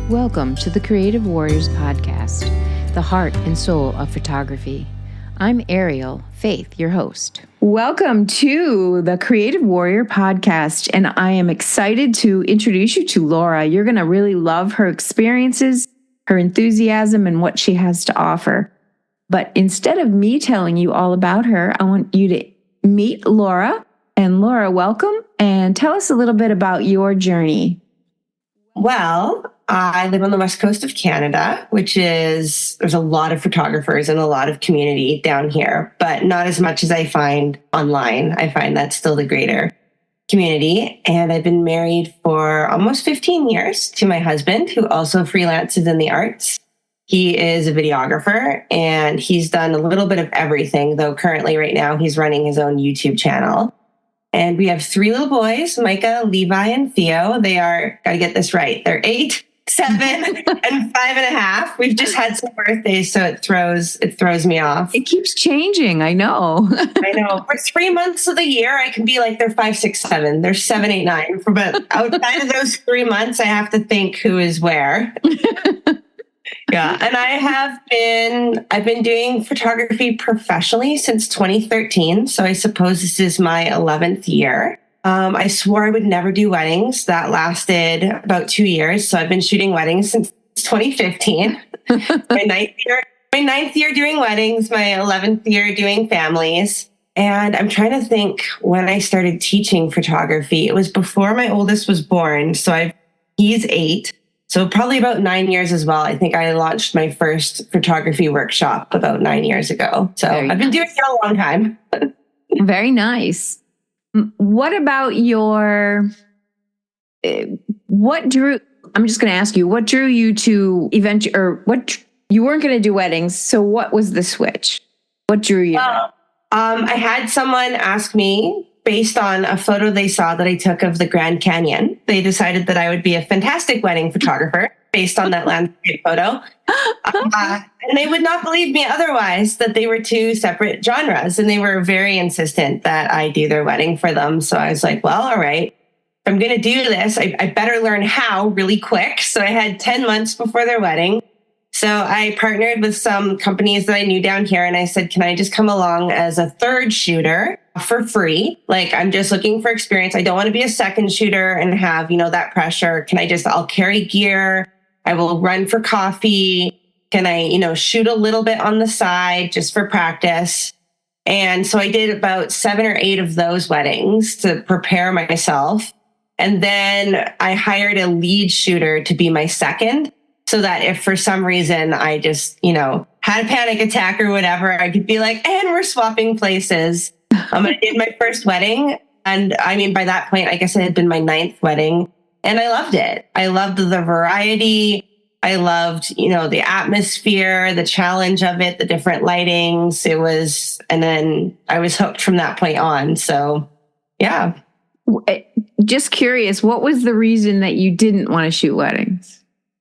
Welcome to the Creative Warriors Podcast, the heart and soul of photography. I'm Ariel, Faith, your host. Welcome to the Creative Warrior Podcast, and I am excited to introduce you to Laura. You're going to really love her experiences, her enthusiasm, and what she has to offer. But instead of me telling you all about her, I want you to meet Laura. And Laura, welcome, and tell us a little bit about your journey. Well, I live on the west coast of Canada, there's a lot of photographers and a lot of community down here, but not as much as I find online. I find that's still the greater community. And I've been married for almost 15 years to my husband, who also freelances in the arts. He is a videographer and he's done a little bit of everything, though currently right now he's running his own YouTube channel. And we have 3 little boys, Micah, Levi, and Theo. They are, gotta get this right, they're 8, 7, and 5.5. We've just had some birthdays, so it throws me off. It keeps changing, I know. I know. For 3 months of the year, I can be like, they're 5, 6, 7. They're 7, 8, 9. But outside of those 3 months, I have to think who is where. Yeah, and I've been doing photography professionally since 2013. So I suppose this is my 11th year. I swore I would never do weddings. That lasted about 2 years. So I've been shooting weddings since 2015. my ninth year doing weddings, my 11th year doing families. And I'm trying to think when I started teaching photography. It was before my oldest was born. So he's 8. So probably about 9 years as well. I think I launched my first photography workshop about 9 years ago. So I've been doing it a long time. Very nice. What about I'm just going to ask you, what drew you to you weren't going to do weddings. So what was the switch? What drew you? I had someone ask me, based on a photo they saw that I took of the Grand Canyon. They decided that I would be a fantastic wedding photographer based on that landscape photo. And they would not believe me otherwise, that they were 2 separate genres. And they were very insistent that I do their wedding for them. So I was like, well, all right, if I'm going to do this, I better learn how really quick. So I had 10 months before their wedding. So I partnered with some companies that I knew down here. And I said, can I just come along as a third shooter for free? Like, I'm just looking for experience. I don't want to be a second shooter and have, that pressure. I'll carry gear. I will run for coffee. Can I, shoot a little bit on the side just for practice? And so I did about 7 or 8 of those weddings to prepare myself. And then I hired a lead shooter to be my second, so that if for some reason I just, had a panic attack or whatever, I could be like, and we're swapping places. I did my first wedding. And by that point, I guess it had been my 9th wedding. And I loved it. I loved the variety. I loved, the atmosphere, the challenge of it, the different lightings. And then I was hooked from that point on. So, yeah. Just curious, what was the reason that you didn't want to shoot weddings?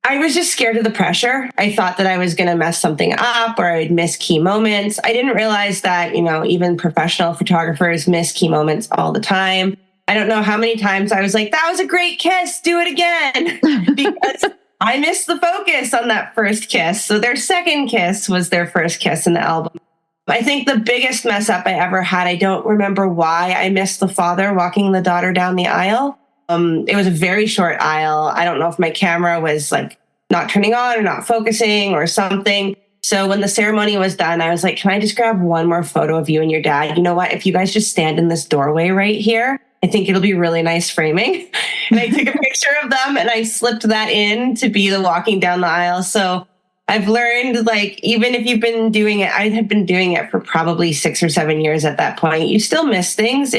I was just scared of the pressure. I thought that I was going to mess something up or I'd miss key moments. I didn't realize that, even professional photographers miss key moments all the time. I don't know how many times I was like, that was a great kiss, do it again. Because I missed the focus on that first kiss. So their second kiss was their first kiss in the album. I think the biggest mess up I ever had, I don't remember why I missed the father walking the daughter down the aisle. It was a very short aisle. I don't know if my camera was like not turning on or not focusing or something. So when the ceremony was done, I was like, can I just grab one more photo of you and your dad? You know what? If you guys just stand in this doorway right here, I think it'll be really nice framing. And I took a picture of them and I slipped that in to be the walking down the aisle. So I've learned, like, even if you've been doing it, I had been doing it for probably 6 or 7 years at that point, you still miss things.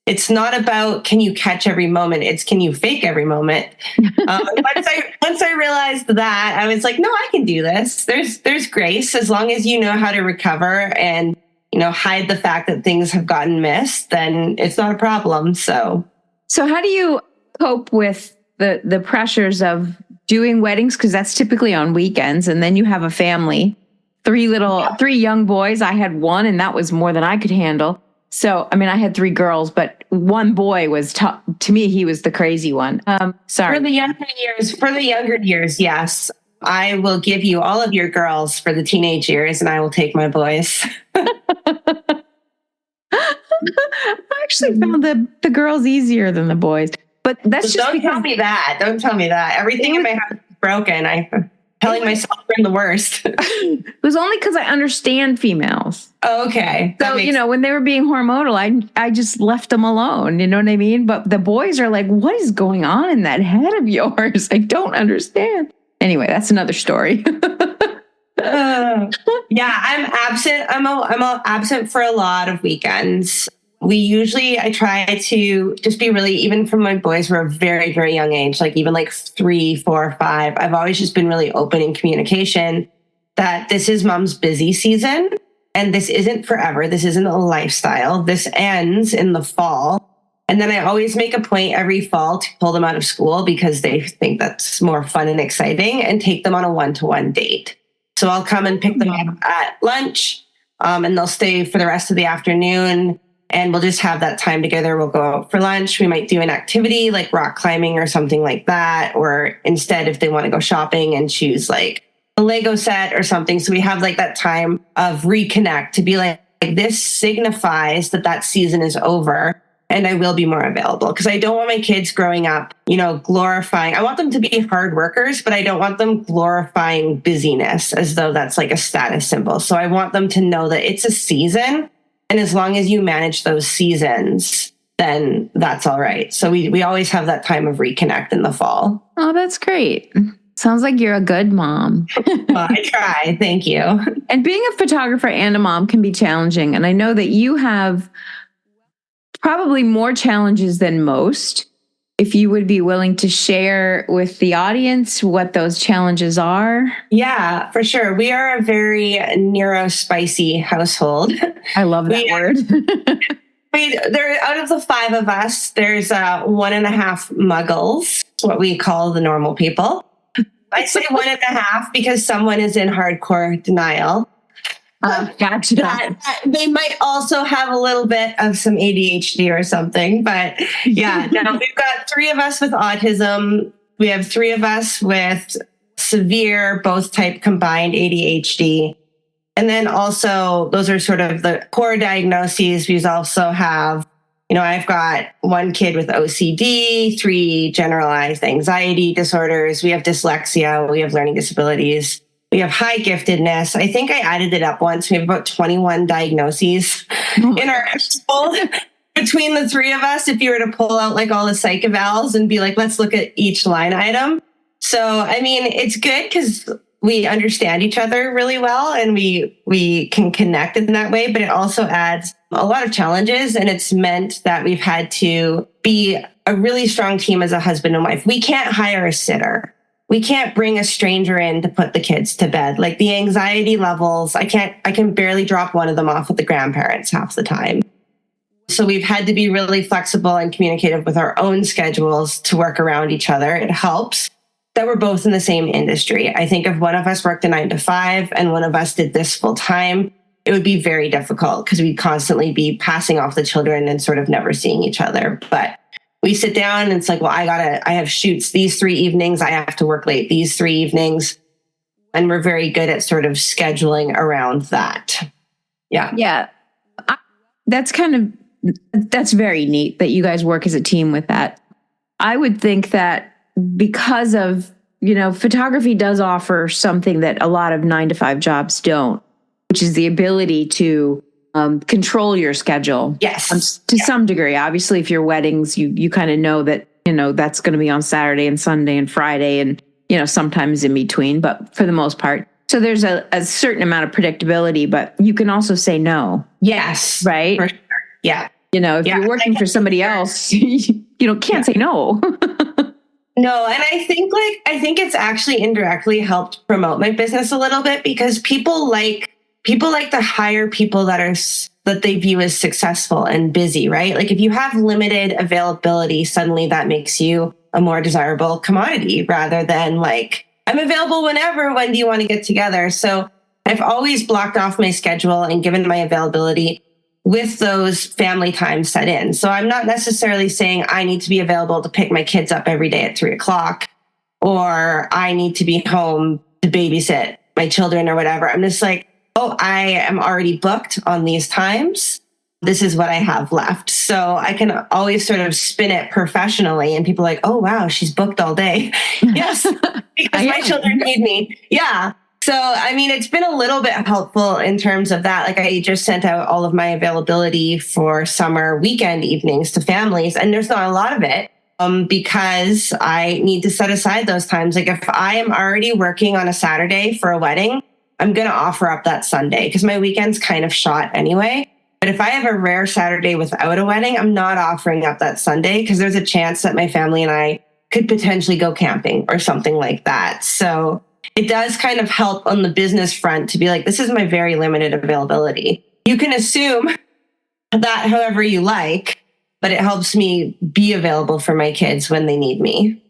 It's not about can you catch every moment, it's can you fake every moment. Once I realized that, I was like, no, I can do this. There's grace as long as you know how to recover and hide the fact that things have gotten missed, then it's not a problem. So how do you cope with the pressures of doing weddings? Because that's typically on weekends, and then you have a family, 3 young boys. I had 1, and that was more than I could handle. So, I mean, I had 3 girls, but one boy was, to me, he was the crazy one. Sorry. For the younger years, yes. I will give you all of your girls for the teenage years, and I will take my boys. I actually found the girls easier than the boys. But that's just Don't tell me that. Don't tell me that. Everything in my house is broken. I'm telling myself I'm the worst. It was only because I understand females. Oh, okay. So, when they were being hormonal, I just left them alone. You know what I mean? But the boys are like, what is going on in that head of yours? I don't understand. Anyway, that's another story. Yeah, I'm absent. I'm absent for a lot of weekends. I try to just be really, even from my boys were a very, very young age, like even like 3, 4, 5. I've always just been really open in communication that this is mom's busy season and this isn't forever. This isn't a lifestyle. This ends in the fall. And then I always make a point every fall to pull them out of school because they think that's more fun and exciting, and take them on a 1-to-1 date. So I'll come and pick them up at lunch, and they'll stay for the rest of the afternoon. And we'll just have that time together. We'll go out for lunch. We might do an activity like rock climbing or something like that. Or instead, if they want to go shopping and choose like a Lego set or something. So we have like that time of reconnect to be like this signifies that season is over and I will be more available. Because I don't want my kids growing up, glorifying. I want them to be hard workers, but I don't want them glorifying busyness as though that's like a status symbol. So I want them to know that it's a season. And as long as you manage those seasons, then that's all right. So we always have that time of reconnect in the fall. Oh, that's great. Sounds like you're a good mom. Well, I try. Thank you. And being a photographer and a mom can be challenging. And I know that you have probably more challenges than most. If you would be willing to share with the audience what those challenges are. Yeah, for sure. We are a very neurospicy household. I love that word. Out of the 5 of us, there's 1.5 muggles, what we call the normal people. I say 1.5 because someone is in hardcore denial. Gotcha. They might also have a little bit of some ADHD or something, but yeah, no, we've got 3 of us with autism. We have 3 of us with severe, both type combined ADHD. And then also those are sort of the core diagnoses. We also have, I've got 1 kid with OCD, 3 generalized anxiety disorders. We have dyslexia. We have learning disabilities. We have high giftedness. I think I added it up once. We have about 21 diagnoses in our school. Between the 3 of us, if you were to pull out like all the psych evals and be like, let's look at each line item. So, I mean, it's good because we understand each other really well and we can connect in that way, but it also adds a lot of challenges. And it's meant that we've had to be a really strong team as a husband and wife. We can't hire a sitter. We can't bring a stranger in to put the kids to bed. Like the anxiety levels, I can barely drop one of them off with the grandparents half the time. So we've had to be really flexible and communicative with our own schedules to work around each other. It helps that we're both in the same industry. I think if one of us worked a 9 to 5 and one of us did this full time, it would be very difficult because we'd constantly be passing off the children and sort of never seeing each other. But we sit down and it's like, well, I have shoots these 3 evenings. I have to work late these 3 evenings. And we're very good at sort of scheduling around that. Yeah. Yeah. That's very neat that you guys work as a team with that. I would think that because of, photography does offer something that a lot of 9-to-5 jobs don't, which is the ability to control your schedule. Yes. To some degree. Obviously, if you're weddings, you kind of know that, that's going to be on Saturday and Sunday and Friday and, sometimes in between, but for the most part. So there's a certain amount of predictability, but you can also say no. Yes. Right? For sure. Yeah. If you're working for somebody else, you can't say no. No, and I think it's actually indirectly helped promote my business a little bit because people like to hire people that they view as successful and busy, right? Like if you have limited availability, suddenly that makes you a more desirable commodity rather than like, I'm available whenever, when do you want to get together? So I've always blocked off my schedule and given my availability with those family times set in. So I'm not necessarily saying I need to be available to pick my kids up every day at 3:00, or I need to be home to babysit my children or whatever. I'm just like, oh, I am already booked on these times. This is what I have left. So I can always sort of spin it professionally, and people are like, oh, wow, she's booked all day. Yes, because my children need me. Yeah. So, I mean, it's been a little bit helpful in terms of that. Like, I just sent out all of my availability for summer weekend evenings to families, and there's not a lot of it because I need to set aside those times. Like, if I am already working on a Saturday for a wedding, I'm going to offer up that Sunday because my weekend's kind of shot anyway. But if I have a rare Saturday without a wedding, I'm not offering up that Sunday because there's a chance that my family and I could potentially go camping or something like that. So it does kind of help on the business front to be like, this is my very limited availability. You can assume that however you like, but it helps me be available for my kids when they need me.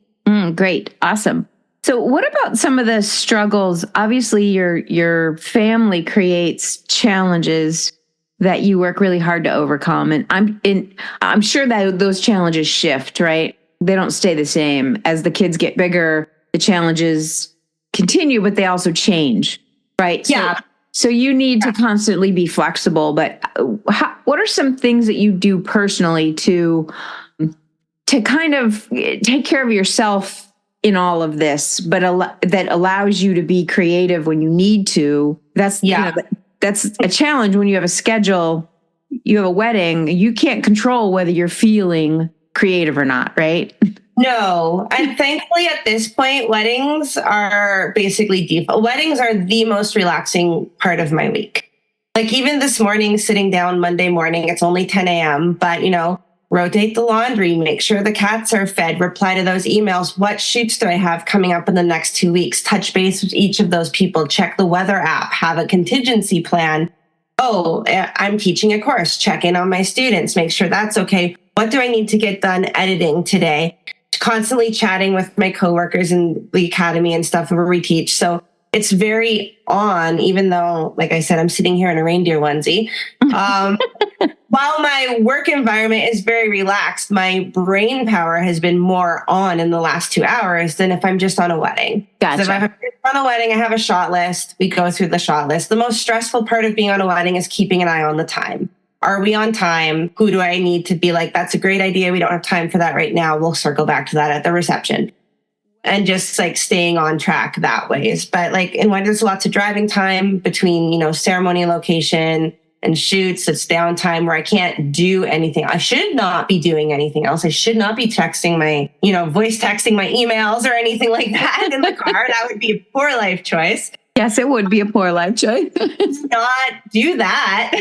Great. Awesome. So what about some of the struggles? Obviously, your family creates challenges that you work really hard to overcome. And I'm sure that those challenges shift, right? They don't stay the same. As the kids get bigger, the challenges continue, but they also change, right? Yeah. So you need to constantly be flexible, but what are some things that you do personally to kind of take care of yourself in all of this, but that allows you to be creative when you need to? That's that's a challenge when you have a schedule, you have a wedding, you can't control whether you're feeling creative or not, right? No. And thankfully at this point, weddings are basically default. Weddings are the most relaxing part of my week. Like even this morning, sitting down Monday morning, it's only 10 a.m., but rotate the laundry, make sure the cats are fed, reply to those emails. What shoots do I have coming up in the next 2 weeks? Touch base with each of those people, check the weather app, have a contingency plan. Oh, I'm teaching a course, check in on my students, make sure that's okay. What do I need to get done editing today? Constantly chatting with my coworkers in the academy and stuff where we teach. So it's very on, even though, like I said, I'm sitting here in a reindeer onesie. While my work environment is very relaxed, my brain power has been more on in the last 2 hours than if I'm just on a wedding. Gotcha. So if I'm on a wedding, I have a shot list. We go through the shot list. The most stressful part of being on a wedding is keeping an eye on the time. Are we on time? Who do I need to be like, that's a great idea. We don't have time for that right now. We'll circle back to that at the reception. And just like staying on track that ways. But like in when there's lots of driving time between, ceremony location and shoots, it's downtime where I can't do anything. I should not be doing anything else. I should not be texting my, voice texting my emails or anything like that in the car. That would be a poor life choice. Yes, it would be a poor life choice. Not do that.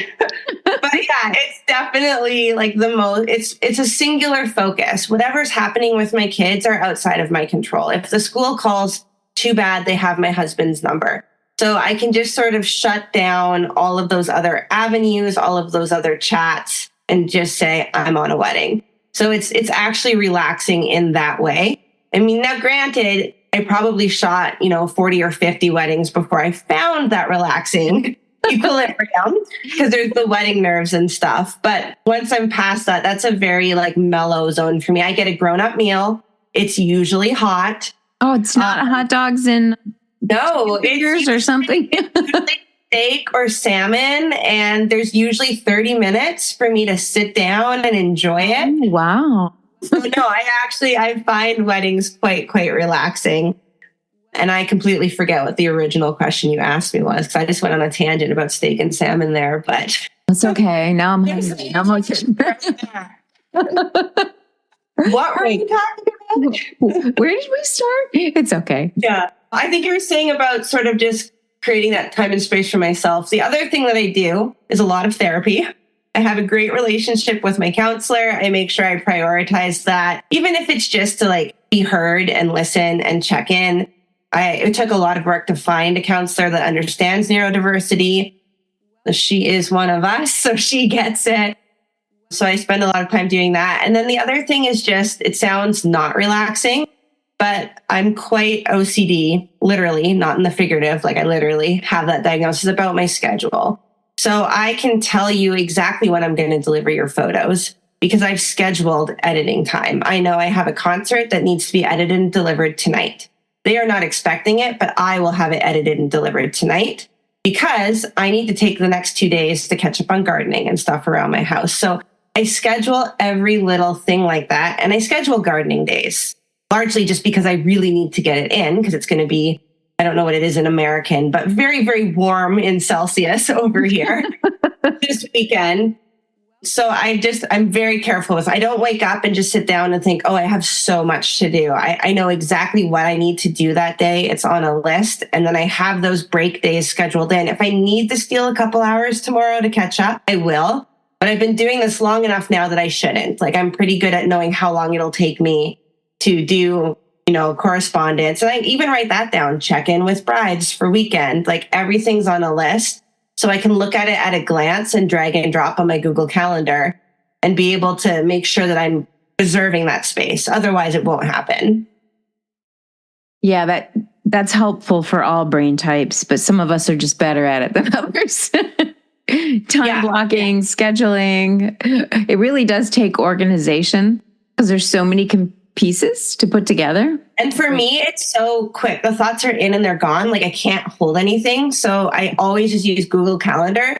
But yeah, it's definitely like the most, it's a singular focus. Whatever's happening with my kids are outside of my control. If the school calls, too bad, they have my husband's number. So I can just sort of shut down all of those other avenues, all of those other chats, and just say, I'm on a wedding. So it's actually relaxing in that way. I mean, now granted, I probably shot, 40 or 50 weddings before I found that relaxing equilibrium because there's the wedding nerves and stuff. But once I'm past that, that's a very mellow zone for me. I get a grown-up meal. It's usually hot. Oh, it's not hot dogs and fingers or something. Steak or salmon, and there's usually 30 minutes for me to sit down and enjoy it. Oh, wow. So no, I find weddings quite relaxing. And I completely forget what the original question you asked me was because I just went on a tangent about steak and salmon there, but that's okay. Now I'm hungry. I'm okay. What were you talking about? Where did we start? It's okay. Yeah. I think you were saying about sort of just creating that time and space for myself. The other thing that I do is a lot of therapy. I have a great relationship with my counselor. I make sure I prioritize that, even if it's just to be heard and listen and check in. It took a lot of work to find a counselor that understands neurodiversity. She is one of us, so she gets it. So I spend a lot of time doing that. And then the other thing is just, it sounds not relaxing, but I'm quite OCD, literally, not in the figurative. I literally have that diagnosis about my schedule. So I can tell you exactly when I'm going to deliver your photos because I've scheduled editing time. I know I have a concert that needs to be edited and delivered tonight. They are not expecting it, but I will have it edited and delivered tonight because I need to take the next 2 days to catch up on gardening and stuff around my house. So I schedule every little thing like that. And I schedule gardening days, largely just because I really need to get it in because it's going to be, I don't know what it is in American, but very, very warm in Celsius over here this weekend. So I'm very careful with, I don't wake up and just sit down and think, oh, I have so much to do. I know exactly what I need to do that day. It's on a list. And then I have those break days scheduled in. If I need to steal a couple hours tomorrow to catch up, I will. But I've been doing this long enough now that I shouldn't. Like, I'm pretty good at knowing how long it'll take me to do, correspondence. And I even write that down, check in with brides for weekend. Like, everything's on a list. So I can look at it at a glance and drag and drop on my Google Calendar and be able to make sure that I'm reserving that space. Otherwise, it won't happen. Yeah, that's helpful for all brain types, but some of us are just better at it than others. Time blocking, scheduling. It really does take organization because there's so many pieces to put together. And for me, it's so quick. The thoughts are in and they're gone. Like, I can't hold anything. So I always just use Google Calendar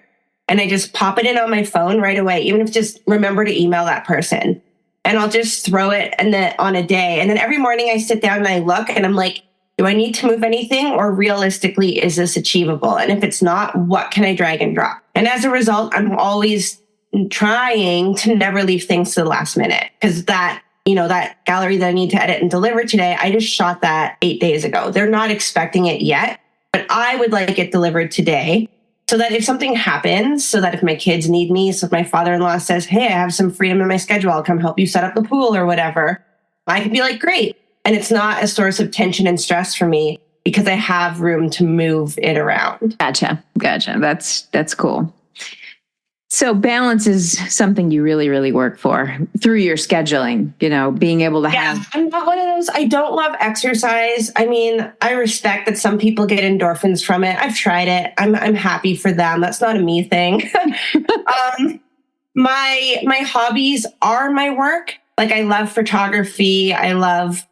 and I just pop it in on my phone right away, even if just remember to email that person. And I'll just throw it on a day. And then every morning I sit down and I look and I'm like, do I need to move anything, or realistically, is this achievable? And if it's not, what can I drag and drop? And as a result, I'm always trying to never leave things to the last minute, because that gallery that I need to edit and deliver today, I just shot that 8 days ago. They're not expecting it yet, but I would like it delivered today so that if something happens, so that if my kids need me, so if my father-in-law says, hey, I have some freedom in my schedule, I'll come help you set up the pool or whatever, I can be like, great. And it's not a source of tension and stress for me because I have room to move it around. Gotcha. That's cool. So balance is something you really, really work for through your scheduling, being able to have. I'm not one of those. I don't love exercise. I mean, I respect that some people get endorphins from it. I've tried it. I'm happy for them. That's not a me thing. My hobbies are my work. Like, I love photography. I love,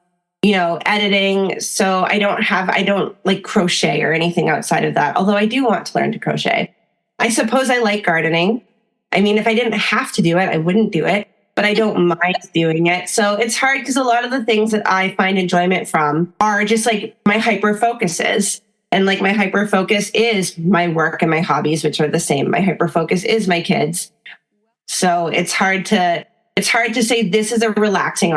editing. So I don't like crochet or anything outside of that. Although I do want to learn to crochet. I suppose I like gardening. I mean, if I didn't have to do it, I wouldn't do it, but I don't mind doing it. So it's hard because a lot of the things that I find enjoyment from are just like my hyper focuses. And like, my hyper focus is my work and my hobbies, which are the same. My hyper focus is my kids. So it's hard to say this is a relaxing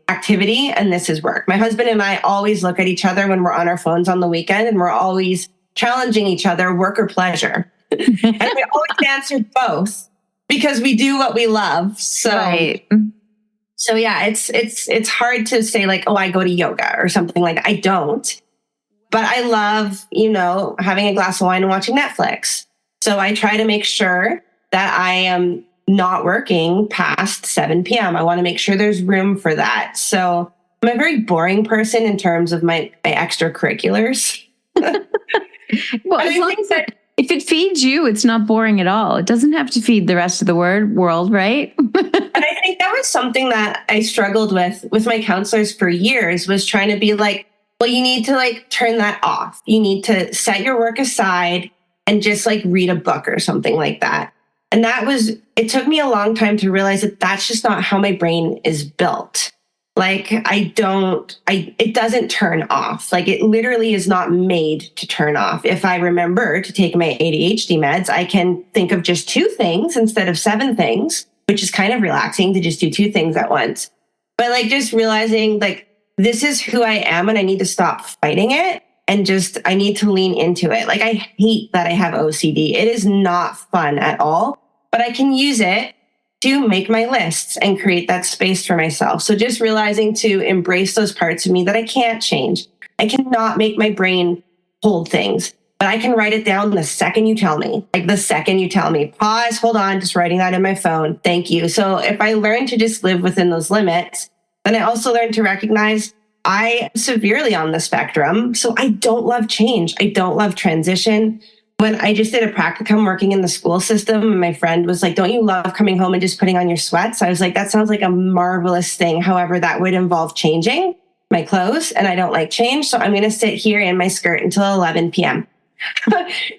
activity and this is work. My husband and I always look at each other when we're on our phones on the weekend, and we're always challenging each other, work or pleasure. And we always answer both because we do what we love. So, right. So yeah, it's hard to say like, oh, I go to yoga or something like that. I don't, but I love, having a glass of wine and watching Netflix. So I try to make sure that I am not working past 7 p.m. I want to make sure there's room for that. So I'm a very boring person in terms of my extracurriculars. Well, as long as if it feeds you, it's not boring at all. It doesn't have to feed the rest of the world, right? And I think that was something that I struggled with my counselors for years, was trying to be like, well, you need to like turn that off. You need to set your work aside and just like read a book or something like that. And it took me a long time to realize that that's just not how my brain is built. Like, it doesn't turn off. Like, it literally is not made to turn off. If I remember to take my ADHD meds, I can think of just 2 things instead of 7 things, which is kind of relaxing to just do 2 things at once. But like, just realizing like, this is who I am and I need to stop fighting it. And I need to lean into it. Like, I hate that I have OCD. It is not fun at all, but I can use it to make my lists and create that space for myself. So just realizing to embrace those parts of me that I can't change. I cannot make my brain hold things, but I can write it down the second you tell me. Like, the second you tell me, pause, hold on, just writing that in my phone. Thank you. So if I learn to just live within those limits, then I also learn to recognize I am severely on the spectrum. So I don't love change. I don't love transition. when I just did a practicum working in the school system, and my friend was like, don't you love coming home and just putting on your sweats? I was like, that sounds like a marvelous thing. However, that would involve changing my clothes, and I don't like change. So I'm going to sit here in my skirt until 11 p.m.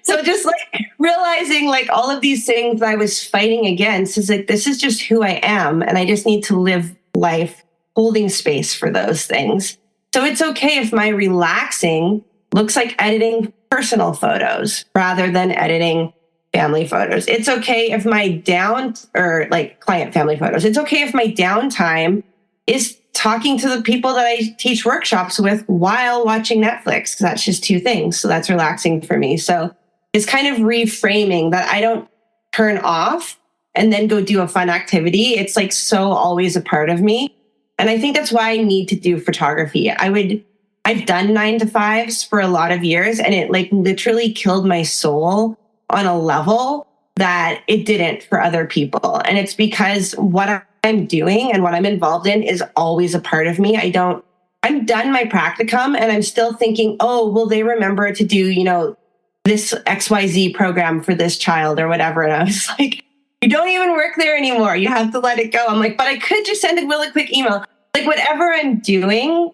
So just like realizing like all of these things that I was fighting against is like, this is just who I am. And I just need to live life holding space for those things. So it's okay if my relaxing looks like editing personal photos rather than editing family photos. It's okay if my client family photos. It's okay if my downtime is talking to the people that I teach workshops with while watching Netflix, because that's just two things. So that's relaxing for me. So it's kind of reframing that I don't turn off and then go do a fun activity. It's like so always a part of me. And I think that's why I need to do photography. I've done 9-to-5s for a lot of years, and it like literally killed my soul on a level that it didn't for other people. And it's because what I'm doing and what I'm involved in is always a part of me. I'm done my practicum and I'm still thinking, oh, will they remember to do, this XYZ program for this child or whatever. And I was like, you don't even work there anymore. You have to let it go. I'm like, but I could just send a really quick email. Like whatever I'm doing,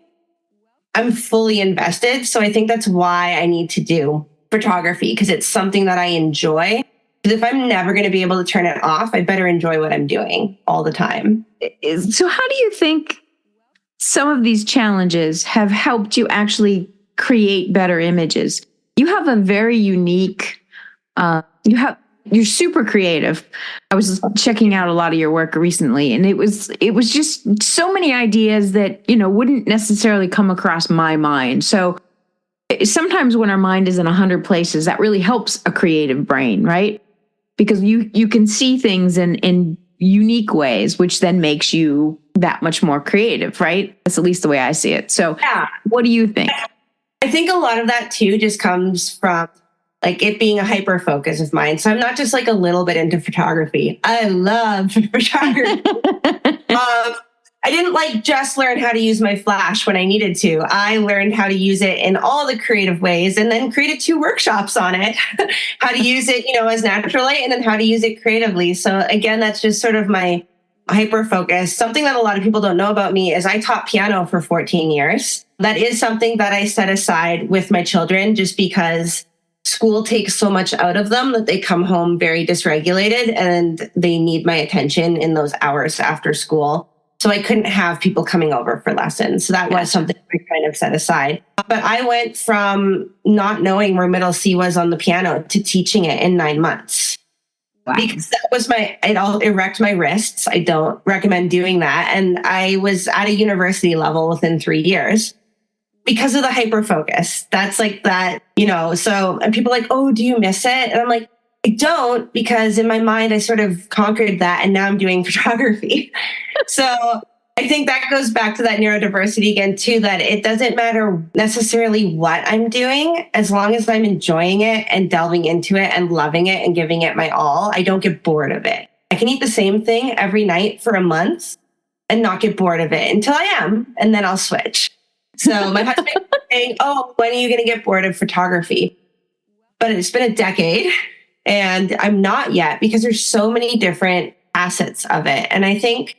I'm fully invested. So I think that's why I need to do photography, because it's something that I enjoy. Because if I'm never going to be able to turn it off, I better enjoy what I'm doing all the time. So how do you think some of these challenges have helped you actually create better images? You have a very unique, you're super creative. I was checking out a lot of your work recently, and it was just so many ideas that, wouldn't necessarily come across my mind. So sometimes when our mind is in 100 places, that really helps a creative brain, right? Because you can see things in unique ways, which then makes you that much more creative, right? That's at least the way I see it. So yeah. What do you think? I think a lot of that too just comes from like it being a hyper focus of mine. So I'm not just like a little bit into photography. I love photography. I didn't like just learn how to use my flash when I needed to. I learned how to use it in all the creative ways and then created 2 workshops on it, how to use it, as natural light and then how to use it creatively. So again, that's just sort of my hyper focus. Something that a lot of people don't know about me is I taught piano for 14 years. That is something that I set aside with my children just because school takes so much out of them that they come home very dysregulated and they need my attention in those hours after school. So I couldn't have people coming over for lessons. So that was something I kind of set aside. But I went from not knowing where middle C was on the piano to teaching it in 9 months. Wow. Because that was it wrecked my wrists. I don't recommend doing that. And I was at a university level within 3 years because of the hyper focus. That's like that, so, and people are like, oh, do you miss it? And I'm like, I don't, because in my mind, I sort of conquered that and now I'm doing photography. So I think that goes back to that neurodiversity again, too, that it doesn't matter necessarily what I'm doing, as long as I'm enjoying it and delving into it and loving it and giving it my all, I don't get bored of it. I can eat the same thing every night for a month and not get bored of it until I am, and then I'll switch. So my husband was saying, oh, when are you going to get bored of photography? But it's been a decade. And I'm not yet because there's so many different facets of it. And I think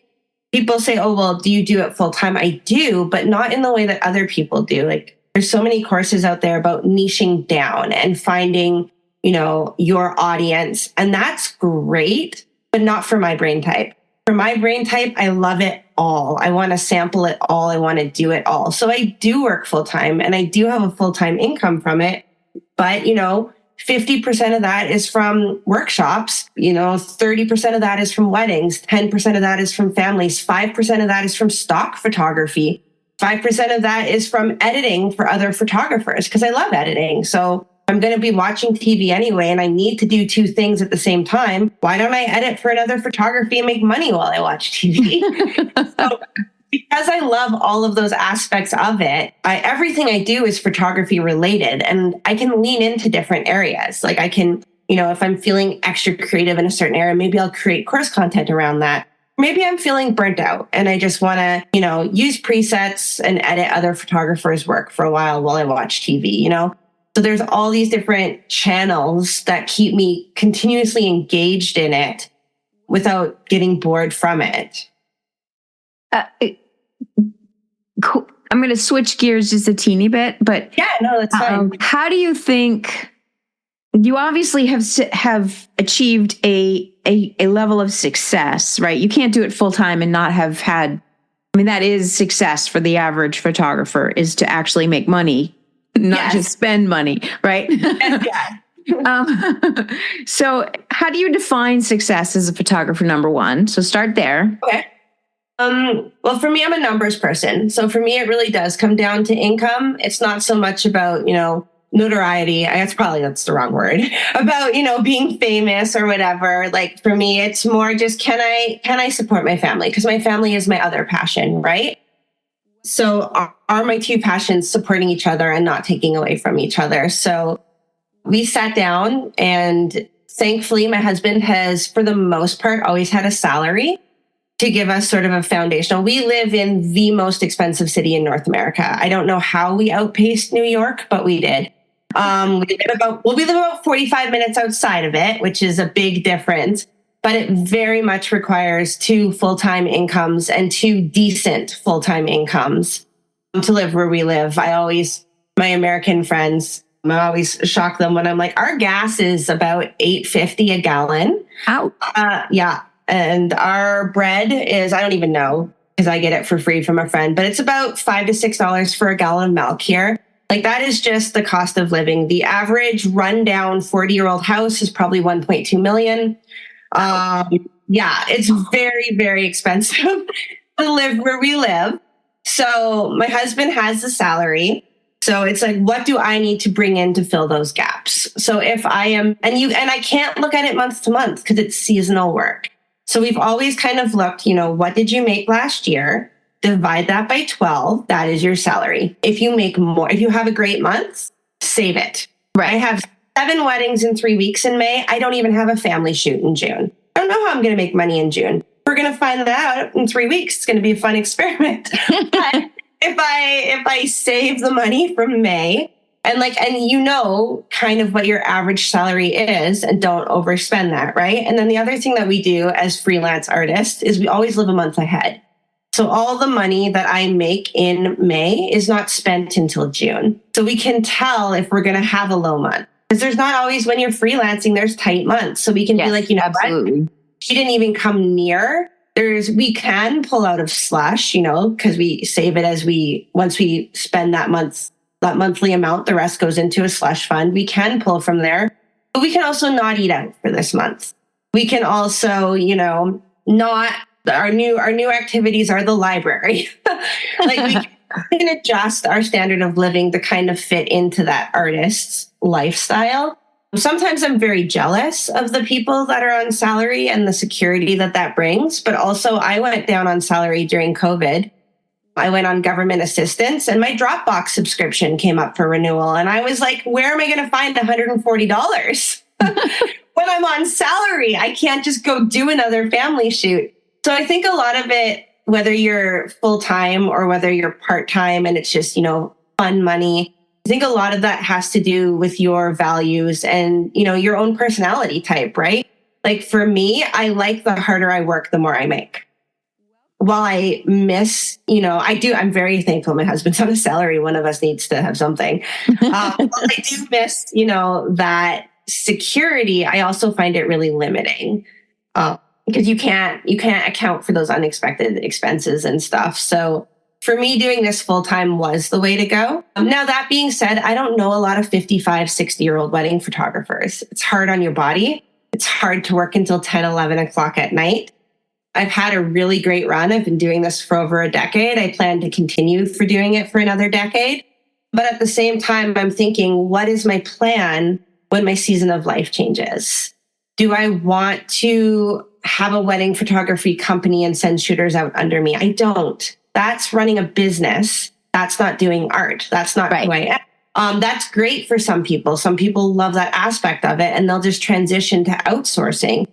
people say, oh, well, do you do it full time? I do, but not in the way that other people do. Like there's so many courses out there about niching down and finding, your audience. And that's great, but not for my brain type. For my brain type, I love it all. I want to sample it all. I want to do it all. So I do work full time and I do have a full-time income from it. But, 50% of that is from workshops, 30% of that is from weddings, 10% of that is from families, 5% of that is from stock photography, 5% of that is from editing for other photographers because I love editing. So I'm going to be watching TV anyway, and I need to do 2 things at the same time. Why don't I edit for another photography and make money while I watch TV? So, because I love all of those aspects of it, everything I do is photography related, and I can lean into different areas. Like I can, if I'm feeling extra creative in a certain area, maybe I'll create course content around that. Maybe I'm feeling burnt out and I just want to, use presets and edit other photographers' work for a while I watch TV, So there's all these different channels that keep me continuously engaged in it without getting bored from it. Cool. I'm going to switch gears just a teeny bit, but yeah, no, that's fine. How do you think you obviously have achieved a level of success, right? You can't do it full time and not have had. I mean, that is success for the average photographer, is to actually make money, not just spend money, right? Yeah. So how do you define success as a photographer, number one? So start there. Okay. Well, for me, I'm a numbers person. So for me, it really does come down to income. It's not so much about, notoriety. I guess that's the wrong word, about, being famous or whatever. Like for me, it's more just, can I support my family? Because my family is my other passion, right? So are my two passions supporting each other and not taking away from each other? So we sat down, and thankfully my husband has, for the most part, always had a salary to give us sort of a foundational. We live in the most expensive city in North America. I don't know how we outpaced New York, but we did. We live about 45 minutes outside of it, which is a big difference, but it very much requires two full-time incomes and two decent full-time incomes to live where we live. My American friends, I always shock them when I'm like, our gas is about $8.50 a gallon. Ow. Yeah. And our bread is, I don't even know because I get it for free from a friend, but it's about $5 to $6 for a gallon of milk here. Like that is just the cost of living. The average rundown 40-year-old house is probably 1.2 million. Yeah, it's very, very expensive to live where we live. So my husband has the salary. So it's like, what do I need to bring in to fill those gaps? So if I am, and I can't look at it month to month because it's seasonal work. So we've always kind of looked, what did you make last year? Divide that by 12. That is your salary. If you make more, if you have a great month, save it. Right. I have 7 weddings in 3 weeks in May. I don't even have a family shoot in June. I don't know how I'm going to make money in June. We're going to find that out in 3 weeks. It's going to be a fun experiment. But if I save the money from May, and kind of what your average salary is, and don't overspend that, right? And then the other thing that we do as freelance artists is we always live a month ahead. So all the money that I make in May is not spent until June. So we can tell if we're going to have a low month. Because there's not always, when you're freelancing, there's tight months. So we can be like, absolutely. What? She didn't even come near. We can pull out of slush, because we save it once we spend that monthly amount, the rest goes into a slush fund. We can pull from there, but we can also not eat out for this month. We can also, not, our new activities are the library. Like we can adjust our standard of living to kind of fit into that artist's lifestyle. Sometimes I'm very jealous of the people that are on salary and the security that brings, but also I went down on salary during COVID. I went on government assistance and my Dropbox subscription came up for renewal. And I was like, where am I going to find $140? When I'm on salary, I can't just go do another family shoot. So I think a lot of it, whether you're full-time or whether you're part-time and it's just, fun money, I think a lot of that has to do with your values and, your own personality type, right? Like for me, I like the harder I work, the more I make. While I miss, I'm very thankful my husband's on a salary. One of us needs to have something. While I do miss, that security, I also find it really limiting because you can't account for those unexpected expenses and stuff. So for me, doing this full time was the way to go. Now, that being said, I don't know a lot of 55, 60-year-old wedding photographers. It's hard on your body. It's hard to work until 10, 11 o'clock at night. I've had a really great run. I've been doing this for over a decade. I plan to continue for doing it for another decade. But at the same time, I'm thinking, what is my plan when my season of life changes? Do I want to have a wedding photography company and send shooters out under me? I don't. That's running a business. That's not doing art. That's not who I am. That's great for some people. Some people love that aspect of it and they'll just transition to outsourcing.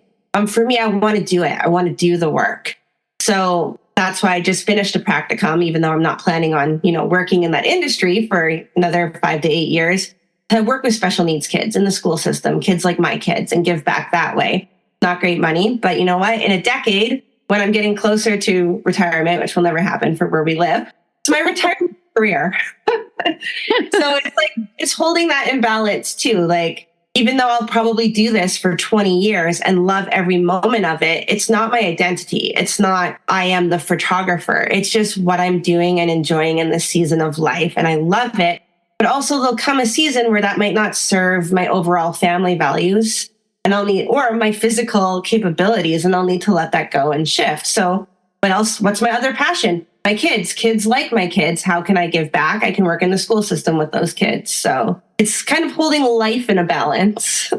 For me, I want to do it. I want to do the work. So that's why I just finished a practicum, even though I'm not planning on, working in that industry for another 5 to 8 years. to work with special needs kids in the school system, kids like my kids, and give back that way. Not great money, but you know what? In a decade, when I'm getting closer to retirement, which will never happen for where we live, it's my retirement career. So it's like, it's holding that imbalance too. Like, even though I'll probably do this for 20 years and love every moment of it, it's not my identity. It's not, I am the photographer. It's just what I'm doing and enjoying in this season of life. And I love it. But also there'll come a season where that might not serve my overall family values and I'll need, or my physical capabilities, and I'll need to let that go and shift. So what else? What's my other passion? My kids like my kids. How can I give back? I can work in the school system with those kids. So it's kind of holding life in a balance.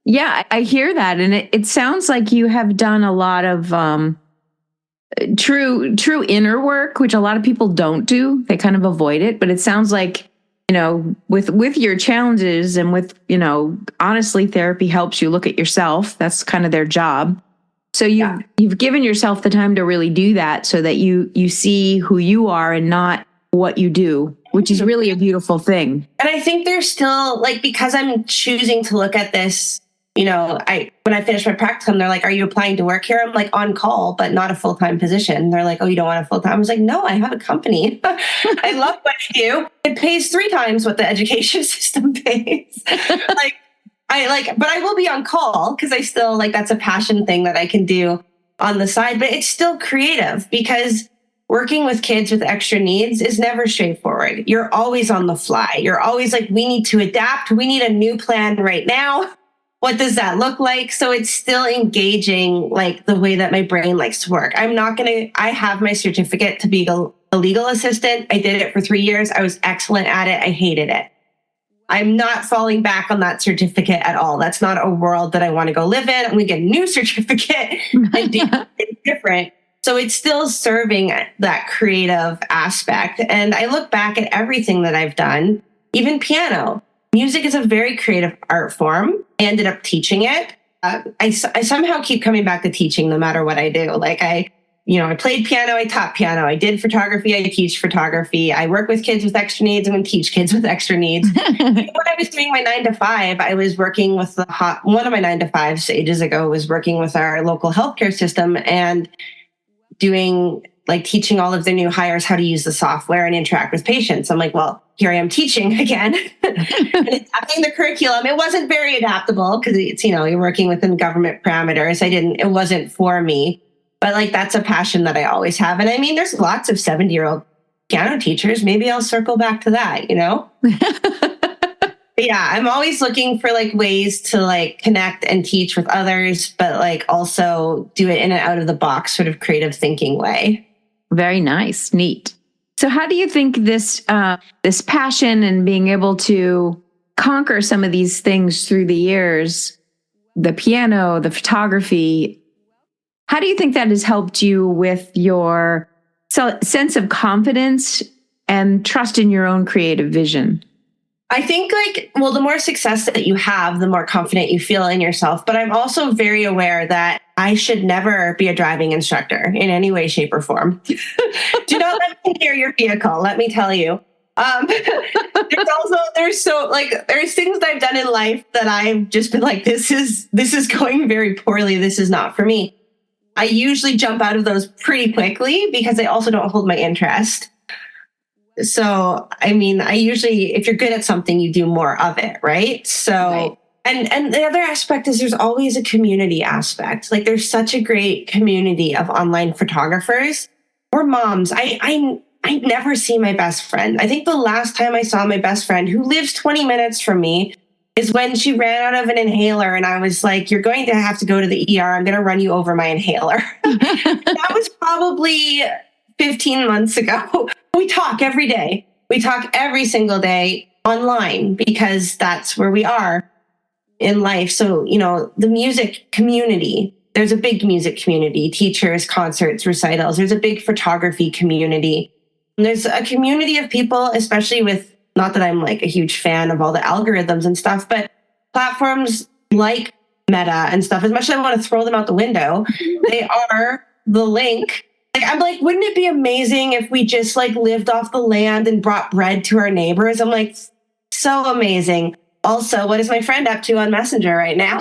Yeah, I hear that. And it sounds like you have done a lot of true inner work, which a lot of people don't do. They kind of avoid it. But it sounds like, with your challenges and with, honestly, therapy helps you look at yourself. That's kind of their job. So you've given yourself the time to really do that so that you see who you are and not what you do, which is really a beautiful thing. And I think there's still, like, because I'm choosing to look at this, when I finish my practicum, they're like, are you applying to work here? I'm like, on call, but not a full-time position. They're like, oh, you don't want a full-time? I was like, no, I have a company. I love what I do. It pays 3 times what the education system pays. But I will be on call because I still that's a passion thing that I can do on the side, but it's still creative because working with kids with extra needs is never straightforward. You're always on the fly. You're always like, we need to adapt. We need a new plan right now. What does that look like? So it's still engaging the way that my brain likes to work. I have my certificate to be a legal assistant. I did it for 3 years. I was excellent at it. I hated it. I'm not falling back on that certificate at all. That's not a world that I want to go live in. I'm going to get a new certificate and do it different. So it's still serving that creative aspect. And I look back at everything that I've done, even piano. Music is a very creative art form. I ended up teaching it. I somehow keep coming back to teaching no matter what I do. I played piano, I taught piano, I did photography, I teach photography. I work with kids with extra needs, I'm going to teach kids with extra needs. When I was doing my 9 to 5, I was working with one of my 9 to 5s ages ago was working with our local healthcare system and doing teaching all of their new hires how to use the software and interact with patients. I'm like, well, here I am teaching again and adapting the curriculum. It wasn't very adaptable because it's, you're working within government parameters. It wasn't for me. But that's a passion that I always have. And I mean, there's lots of 70-year-old piano teachers. Maybe I'll circle back to that, Yeah, I'm always looking for ways to connect and teach with others, but also do it in an out of the box sort of creative thinking way. Very nice. Neat. So how do you think this passion and being able to conquer some of these things through the years, the piano, the photography, how do you think that has helped you with your sense of confidence and trust in your own creative vision? I think the more success that you have, the more confident you feel in yourself. But I'm also very aware that I should never be a driving instructor in any way, shape, or form. Do not let me near your vehicle, let me tell you. There's things that I've done in life that I've just been this is going very poorly. This is not for me. I usually jump out of those pretty quickly because they also don't hold my interest. So, I mean, if you're good at something, you do more of it, right? So, right. And the other aspect is there's always a community aspect. There's such a great community of online photographers or moms. I never see my best friend. I think the last time I saw my best friend, who lives 20 minutes from me, is when she ran out of an inhaler and I was like, you're going to have to go to the ER. I'm going to run you over my inhaler. That was probably 15 months ago. We talk every day. We talk every single day online because that's where we are in life. So, the music community, there's a big music community, teachers, concerts, recitals. There's a big photography community. And there's a community of people, especially with, not that I'm a huge fan of all the algorithms and stuff, but platforms like Meta and stuff, as much as I want to throw them out the window, they are the link. I'm wouldn't it be amazing if we just lived off the land and brought bread to our neighbors? I'm so amazing. also, what is my friend up to on Messenger right now?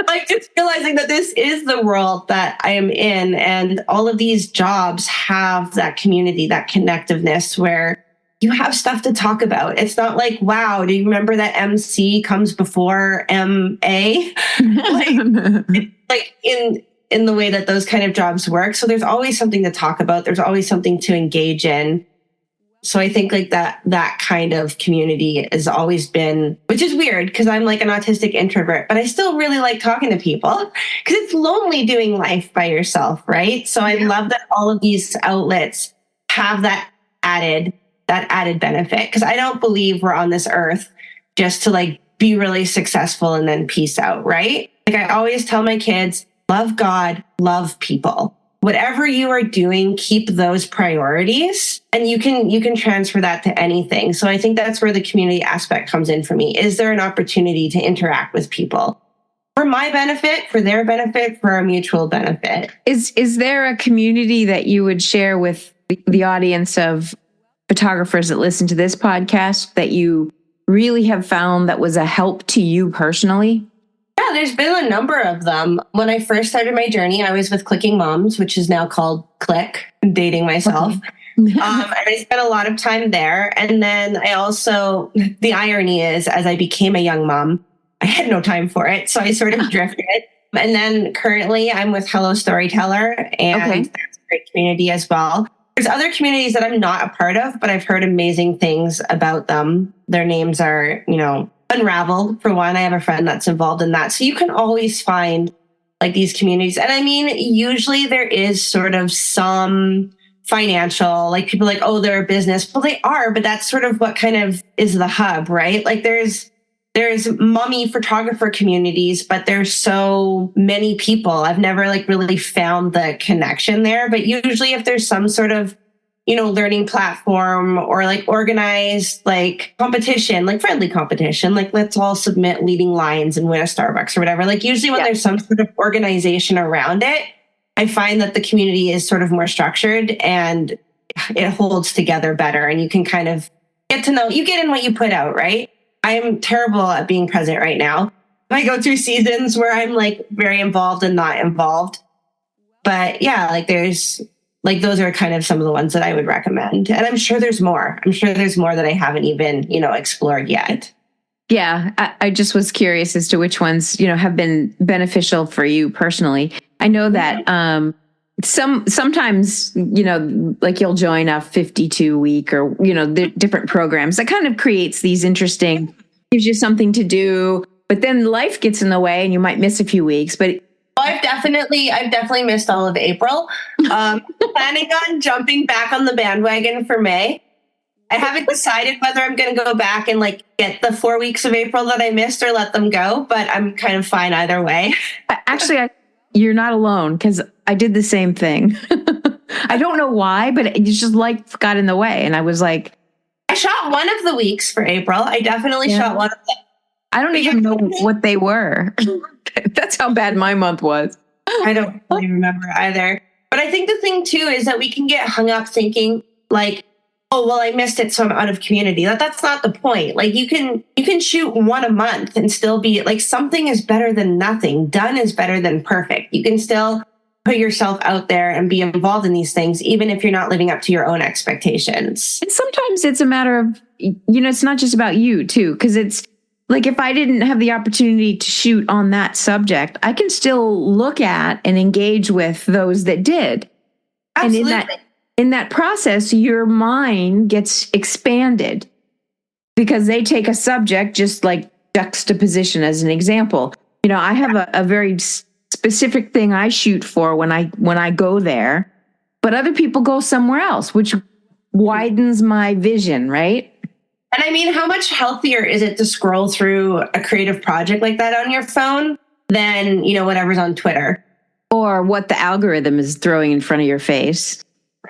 Like, just realizing that this is the world that I am in, and all of these jobs have that community, that connectiveness where you have stuff to talk about. It's not like, wow, do you remember that MC comes before MA? like in the way that those kind of jobs work. So there's always something to talk about. There's always something to engage in. So I think like that kind of community has always been, which is weird because I'm like an autistic introvert, but I still really like talking to people because it's lonely doing life by yourself, right? So I love that all of these outlets have that added benefit, because I don't believe we're on this earth just to like be really successful and then peace out, right? Like I always tell my kids, love God, love people. Whatever you are doing, keep those priorities, and you can transfer that to anything. So I think that's where the community aspect comes in for me. Is there an opportunity to interact with people for my benefit, for their benefit, for our mutual benefit? Is there a community that you would share with the audience of photographers that listen to this podcast that you really have found that was a help to you personally? Yeah, there's been a number of them. When I first started my journey, I was with Clicking Moms, which is now called Click. I'm dating myself. Okay. And I spent a lot of time there. And then I also, the irony is, as I became a young mom, I had no time for it. So I sort of drifted. And then currently I'm with Hello Storyteller, and that's a great community as well. There's other communities that I'm not a part of, but I've heard amazing things about them. Their names are, Unravel, for one. I have a friend that's involved in that. So you can always find like these communities. And I mean, usually there is sort of some financial, like people like, oh, they're a business. Well, they are, but that's sort of what kind of is the hub, right? Like there's mommy photographer communities, but there's so many people. I've never like really found the connection there. But usually if there's some sort of learning platform or like organized like competition, like friendly competition, like let's all submit leading lines and win a Starbucks or whatever. Like usually when there's some sort of organization around it, I find that the community is sort of more structured and it holds together better. And you can kind of get to know, you get in what you put out, right? I am terrible at being present right now. I go through seasons where I'm like very involved and not involved. But yeah, like those are kind of some of the ones that I would recommend. And I'm sure there's more. I'm sure there's more that I haven't even, explored yet. Yeah, I just was curious as to which ones, have been beneficial for you personally. I know that sometimes, like you'll join a 52 week or, different programs that kind of creates these interesting, gives you something to do, but then life gets in the way and you might miss a few weeks, but I've definitely missed all of April. Planning on jumping back on the bandwagon for May. I haven't decided whether I'm going to go back and like get the 4 weeks of April that I missed or let them go, but I'm kind of fine either way. Actually, you're not alone because I did the same thing. I don't know why, but it just life got in the way. And I was like, I shot one of the weeks for April. I definitely shot one of them. I don't even know what they were. That's how bad my month was. I don't really remember either. But I think the thing too is that we can get hung up thinking like, oh, well, I missed it, so I'm out of community. That's not the point. Like you can shoot one a month and still be like, something is better than nothing. Done is better than perfect. You can still put yourself out there and be involved in these things, even if you're not living up to your own expectations. And sometimes it's a matter of, it's not just about you too, because it's like, if I didn't have the opportunity to shoot on that subject, I can still look at and engage with those that did. Absolutely. And in that process, your mind gets expanded because they take a subject, just like juxtaposition as an example. I have a very specific thing I shoot for when I go there, but other people go somewhere else, which widens my vision, right? And I mean, how much healthier is it to scroll through a creative project like that on your phone than, whatever's on Twitter? Or what the algorithm is throwing in front of your face.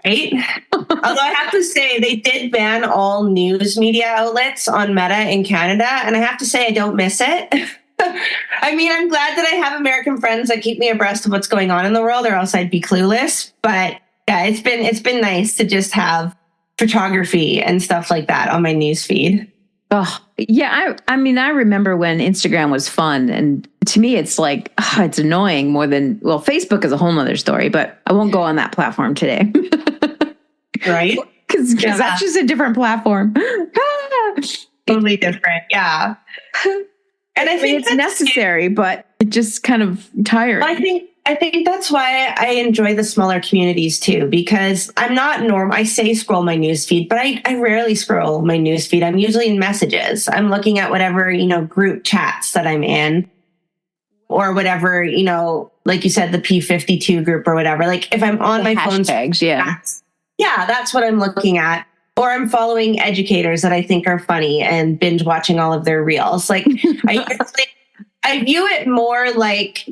Right? Although I have to say, they did ban all news media outlets on Meta in Canada. And I have to say, I don't miss it. I mean, I'm glad that I have American friends that keep me abreast of what's going on in the world, or else I'd be clueless. But yeah, it's been nice to just have photography and stuff like that on my news feed. Oh, yeah. I mean, I remember when Instagram was fun. And to me, it's like, it's annoying more than, well, Facebook is a whole nother story, but I won't go on that platform today. Right? Because that's just a different platform. Totally different. Yeah. And I think it's necessary, but it just kind of tired. I think that's why I enjoy the smaller communities too, because I'm not I say scroll my newsfeed, but I rarely scroll my newsfeed. I'm usually in messages. I'm looking at whatever, group chats that I'm in, or whatever, like you said, the P52 group or whatever. Like if I'm on my phone, that's what I'm looking at. Or I'm following educators that I think are funny and binge watching all of their reels. Like I view it more like,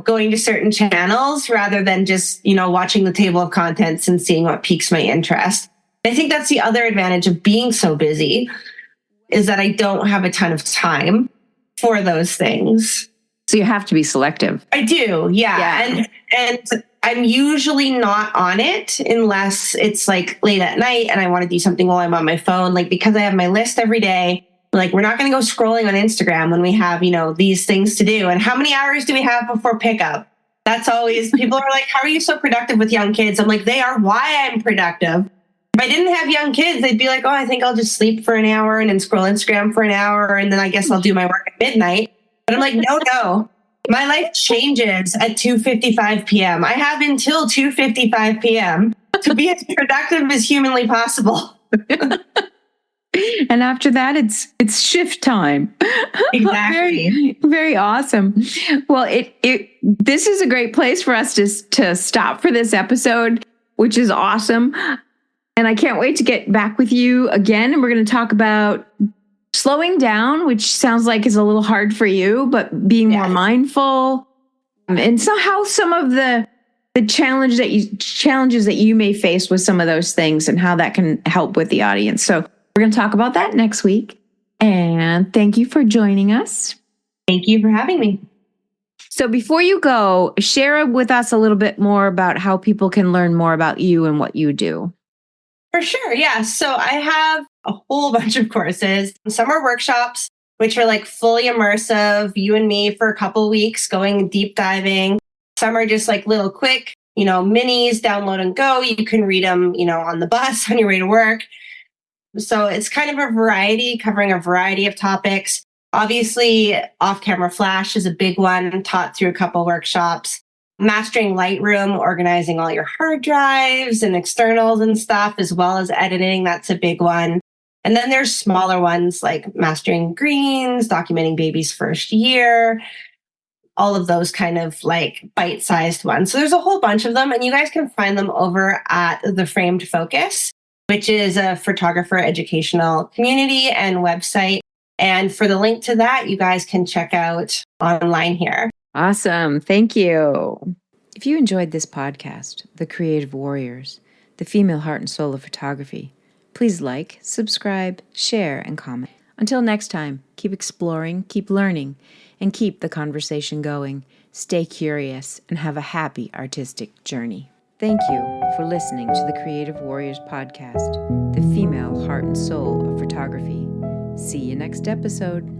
going to certain channels rather than just, watching the table of contents and seeing what piques my interest. I think that's the other advantage of being so busy, is that I don't have a ton of time for those things. So you have to be selective. I do. Yeah. And I'm usually not on it unless it's like late at night and I want to do something while I'm on my phone. Like, because I have my list every day, like we're not going to go scrolling on Instagram when we have, these things to do. And how many hours do we have before pickup? That's always, people are like, how are you so productive with young kids? I'm like, they are why I'm productive. If I didn't have young kids, they'd be like, oh, I think I'll just sleep for an hour and then scroll Instagram for an hour. And then I guess I'll do my work at midnight. But I'm like, no. My life changes at 2:55 p.m. I have until 2:55 p.m. to be as productive as humanly possible. And after that, it's shift time. Exactly. Very, very awesome. Well, this is a great place for us to stop for this episode, which is awesome. And I can't wait to get back with you again. And we're going to talk about slowing down, which sounds like is a little hard for you, but being more mindful, and somehow some of the challenges that you may face with some of those things and how that can help with the audience. So we're going to talk about that next week. And thank you for joining us. Thank you for having me. So before you go, share with us a little bit more about how people can learn more about you and what you do. For sure. Yeah. So I have a whole bunch of courses. Some are workshops, which are like fully immersive, you and me for a couple of weeks going deep diving. Some are just like little quick, minis, download and go. You can read them, on the bus on your way to work. So it's kind of a variety, covering a variety of topics. Obviously, off-camera flash is a big one, taught through a couple workshops. Mastering Lightroom, organizing all your hard drives and externals and stuff, as well as editing. That's a big one. And then there's smaller ones like mastering greens, documenting baby's first year, all of those kind of like bite-sized ones. So there's a whole bunch of them, and you guys can find them over at The Framed Focus, which is a photographer educational community and website. And for the link to that, you guys can check out online here. Awesome. Thank you. If you enjoyed this podcast, The Creative Warriors, the female heart and soul of photography, please like, subscribe, share, and comment. Until next time, keep exploring, keep learning, and keep the conversation going. Stay curious and have a happy artistic journey. Thank you for listening to the Creative Warriors podcast, the female heart and soul of photography. See you next episode.